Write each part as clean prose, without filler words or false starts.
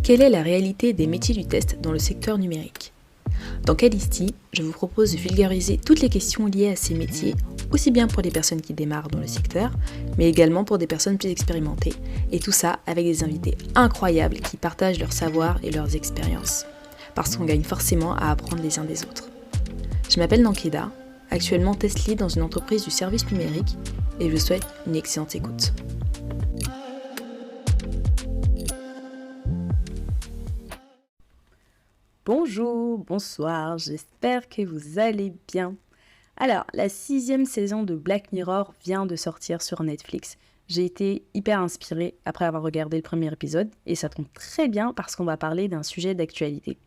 Quelle est la réalité des métiers du test dans le secteur numérique ? Dans Calisti, je vous propose de vulgariser toutes les questions liées à ces métiers, aussi bien pour les personnes qui démarrent dans le secteur, mais également pour des personnes plus expérimentées, et tout ça avec des invités incroyables qui partagent leur savoir et leurs expériences, parce qu'on gagne forcément à apprendre les uns des autres. Je m'appelle Nankeda, actuellement test lead dans une entreprise du service numérique, et je vous souhaite une excellente écoute. Bonjour, bonsoir, j'espère que vous allez bien. Alors, la 6e saison de Black Mirror vient de sortir sur Netflix. J'ai été hyper inspirée après avoir regardé le premier épisode, et ça tombe très bien parce qu'on va parler d'un sujet d'actualité.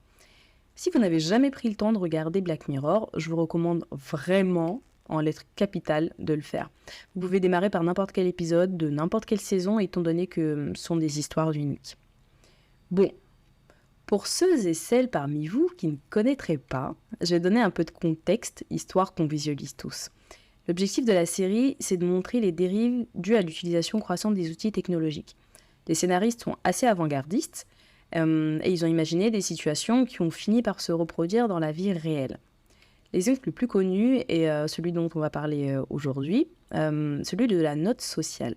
Si vous n'avez jamais pris le temps de regarder Black Mirror, je vous recommande vraiment, en lettres capitales, de le faire. Vous pouvez démarrer par n'importe quel épisode, de n'importe quelle saison, étant donné que ce sont des histoires uniques. Bon. Pour ceux et celles parmi vous qui ne connaîtraient pas, je vais donner un peu de contexte, histoire qu'on visualise tous. L'objectif de la série, c'est de montrer les dérives dues à l'utilisation croissante des outils technologiques. Les scénaristes sont assez avant-gardistes et ils ont imaginé des situations qui ont fini par se reproduire dans la vie réelle. L'exemple le plus connu est celui dont on va parler aujourd'hui, celui de la note sociale.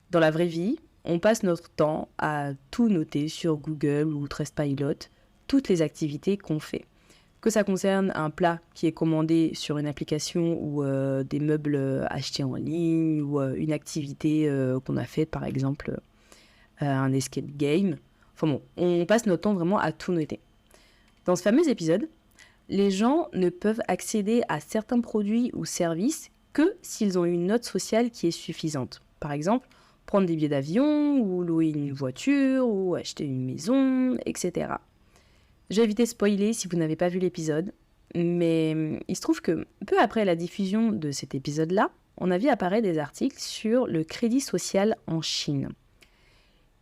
Dans la vraie vie, on passe notre temps à tout noter sur Google ou Trustpilot, toutes les activités qu'on fait. Que ça concerne un plat qui est commandé sur une application ou des meubles achetés en ligne ou une activité qu'on a faite, par exemple un escape game. Enfin bon, on passe notre temps vraiment à tout noter. Dans ce fameux épisode, les gens ne peuvent accéder à certains produits ou services que s'ils ont une note sociale qui est suffisante. Par exemple, prendre des billets d'avion, ou louer une voiture, ou acheter une maison, etc. J'ai évité de spoiler si vous n'avez pas vu l'épisode, mais il se trouve que peu après la diffusion de cet épisode-là, on a vu apparaître des articles sur le crédit social en Chine.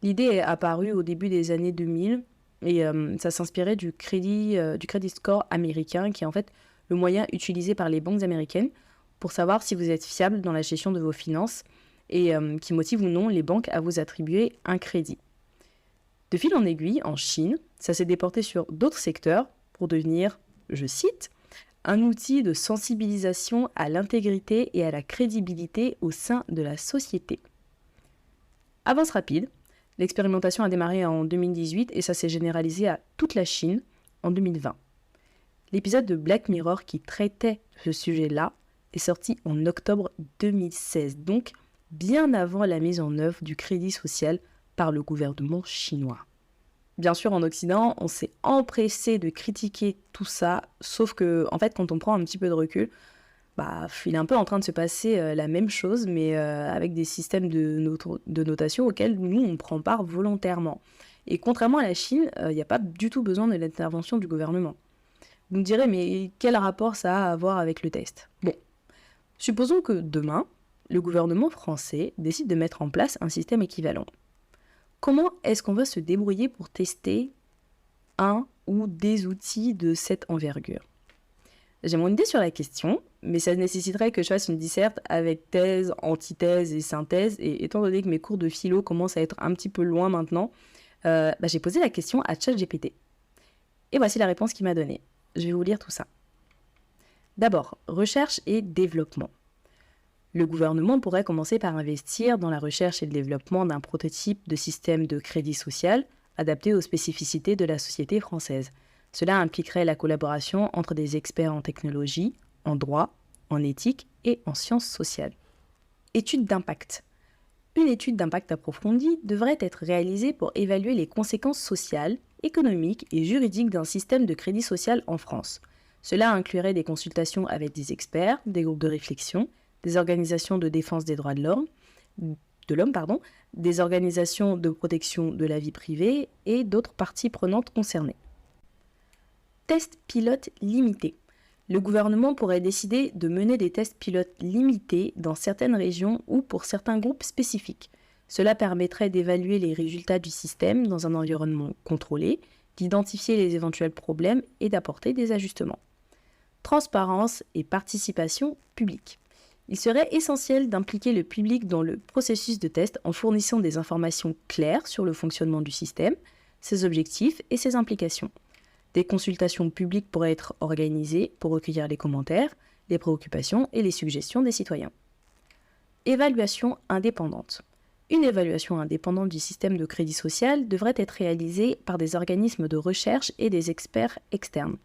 L'idée est apparue au début des années 2000, et ça s'inspirait du credit score américain, qui est en fait le moyen utilisé par les banques américaines pour savoir si vous êtes fiable dans la gestion de vos finances, et qui motive ou non les banques à vous attribuer un crédit. De fil en aiguille, en Chine, ça s'est déporté sur d'autres secteurs pour devenir, je cite, un outil de sensibilisation à l'intégrité et à la crédibilité au sein de la société. Avance rapide, l'expérimentation a démarré en 2018 et ça s'est généralisé à toute la Chine en 2020. L'épisode de Black Mirror qui traitait ce sujet-là est sorti en octobre 2016, donc bien avant la mise en œuvre du crédit social par le gouvernement chinois. Bien sûr, en Occident, on s'est empressé de critiquer tout ça, sauf que, en fait, quand on prend un petit peu de recul, il est un peu en train de se passer la même chose, mais avec des systèmes de notation auxquels nous, on prend part volontairement. Et contrairement à la Chine, il n'y a pas du tout besoin de l'intervention du gouvernement. Vous me direz, mais quel rapport ça a à voir avec le test ? Bon, supposons que demain, le gouvernement français décide de mettre en place un système équivalent. Comment est-ce qu'on va se débrouiller pour tester un ou des outils de cette envergure ? J'ai mon idée sur la question, mais ça nécessiterait que je fasse une disserte avec thèse, antithèse et synthèse, et étant donné que mes cours de philo commencent à être un petit peu loin maintenant, j'ai posé la question à ChatGPT. Et voici la réponse qu'il m'a donnée. Je vais vous lire tout ça. D'abord, recherche et développement. Le gouvernement pourrait commencer par investir dans la recherche et le développement d'un prototype de système de crédit social adapté aux spécificités de la société française. Cela impliquerait la collaboration entre des experts en technologie, en droit, en éthique et en sciences sociales. Étude d'impact. Une étude d'impact approfondie devrait être réalisée pour évaluer les conséquences sociales, économiques et juridiques d'un système de crédit social en France. Cela inclurait des consultations avec des experts, des groupes de réflexion, des organisations de défense des droits de l'homme, des organisations de protection de la vie privée et d'autres parties prenantes concernées. Tests pilotes limités. Le gouvernement pourrait décider de mener des tests pilotes limités dans certaines régions ou pour certains groupes spécifiques. Cela permettrait d'évaluer les résultats du système dans un environnement contrôlé, d'identifier les éventuels problèmes et d'apporter des ajustements. Transparence et participation publique. Il serait essentiel d'impliquer le public dans le processus de test en fournissant des informations claires sur le fonctionnement du système. ses objectifs et ses implications. Des consultations publiques pourraient être organisées pour recueillir les commentaires, les préoccupations et les suggestions des citoyens. Évaluation indépendante. Une évaluation indépendante du système de crédit social devrait être réalisée par des organismes de recherche et des experts externes.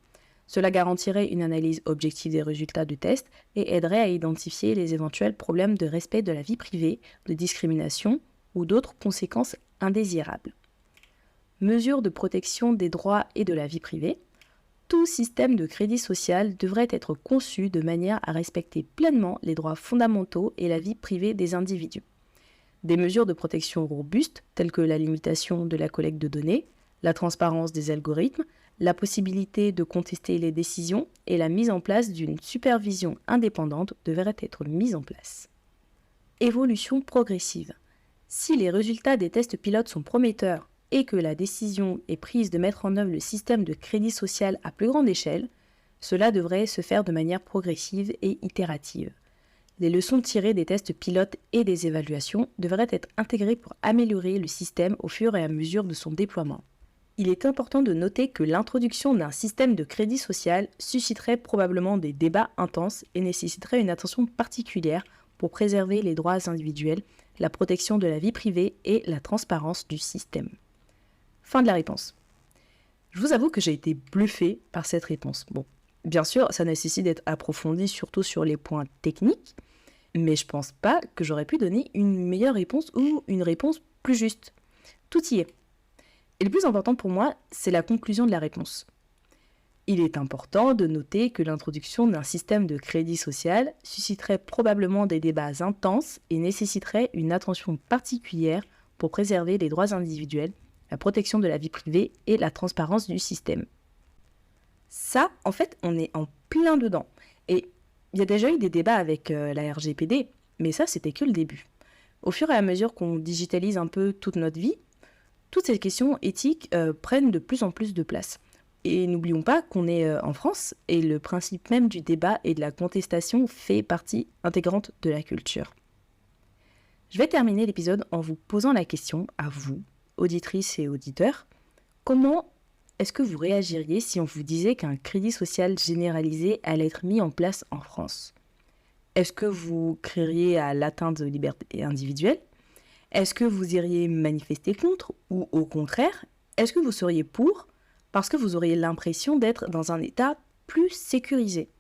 Cela garantirait une analyse objective des résultats du test et aiderait à identifier les éventuels problèmes de respect de la vie privée, de discrimination ou d'autres conséquences indésirables. Mesures de protection des droits et de la vie privée. Tout système de crédit social devrait être conçu de manière à respecter pleinement les droits fondamentaux et la vie privée des individus. Des mesures de protection robustes, telles que la limitation de la collecte de données, la transparence des algorithmes, la possibilité de contester les décisions et la mise en place d'une supervision indépendante devraient être mises en place. Évolution progressive. Si les résultats des tests pilotes sont prometteurs et que la décision est prise de mettre en œuvre le système de crédit social à plus grande échelle, cela devrait se faire de manière progressive et itérative. Les leçons tirées des tests pilotes et des évaluations devraient être intégrées pour améliorer le système au fur et à mesure de son déploiement. Il est important de noter que l'introduction d'un système de crédit social susciterait probablement des débats intenses et nécessiterait une attention particulière pour préserver les droits individuels, la protection de la vie privée et la transparence du système. Fin de la réponse. Je vous avoue que j'ai été bluffée par cette réponse. Bon, bien sûr, ça nécessite d'être approfondi, surtout sur les points techniques, mais je pense pas que j'aurais pu donner une meilleure réponse ou une réponse plus juste. Tout y est. Et le plus important pour moi, c'est la conclusion de la réponse. Il est important de noter que l'introduction d'un système de crédit social susciterait probablement des débats intenses et nécessiterait une attention particulière pour préserver les droits individuels, la protection de la vie privée et la transparence du système. Ça, en fait, on est en plein dedans. Et il y a déjà eu des débats avec la RGPD, mais ça, c'était que le début. Au fur et à mesure qu'on digitalise un peu toute notre vie, toutes ces questions éthiques prennent de plus en plus de place. Et n'oublions pas qu'on est en France et le principe même du débat et de la contestation fait partie intégrante de la culture. Je vais terminer l'épisode en vous posant la question à vous, auditrices et auditeurs, comment est-ce que vous réagiriez si on vous disait qu'un crédit social généralisé allait être mis en place en France ? Est-ce que vous crieriez à l'atteinte de liberté individuelle ? Est-ce que vous iriez manifester contre ou au contraire, est-ce que vous seriez pour parce que vous auriez l'impression d'être dans un état plus sécurisé ?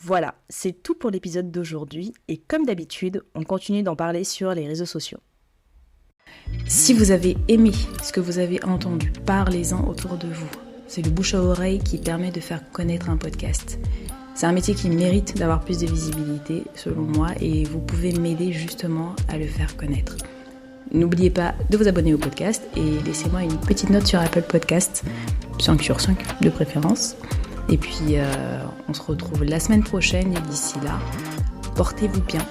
Voilà, c'est tout pour l'épisode d'aujourd'hui et comme d'habitude, on continue d'en parler sur les réseaux sociaux. Si vous avez aimé ce que vous avez entendu, parlez-en autour de vous. C'est le bouche à oreille qui permet de faire connaître un podcast. C'est un métier qui mérite d'avoir plus de visibilité, selon moi, et vous pouvez m'aider justement à le faire connaître. N'oubliez pas de vous abonner au podcast et laissez-moi une petite note sur Apple Podcast, 5 sur 5 de préférence. Et puis, on se retrouve la semaine prochaine et d'ici là, portez-vous bien.